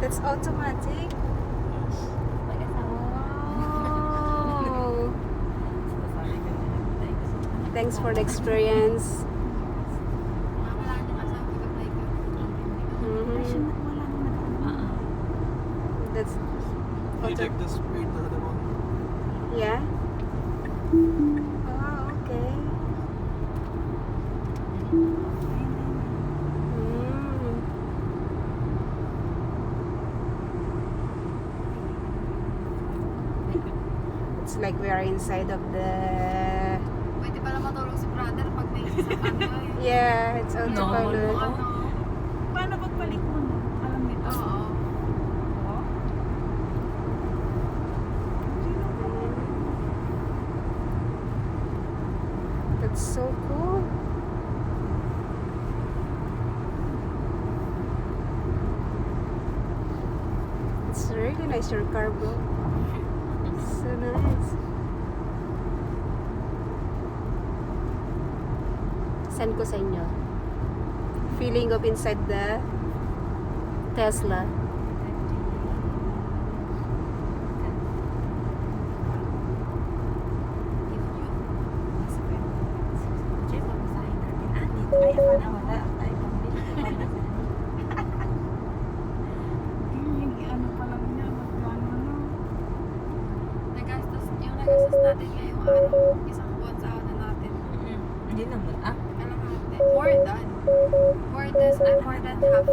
That's automatic. Oh. Thanks for the experience. That's You check the speed the other one. yeah. Oh, okay. It's like we are inside of the. Pwede pala matulog si brother pag may isang ano eh. Yeah, it's autopilot. Paano pagbalik mo na? Alam mo ito? Oo. That's so cool. It's really nice your car, bro. So nice. Send ko sa inyo. Feeling of inside the Tesla. Ay, ako na wala. Ay, pambili. Yung ano pa lang niya, magkano na. Nagastos natin ngayong araw. Isang buwan sa ano natin. Hindi naman. Kalahati. More than half.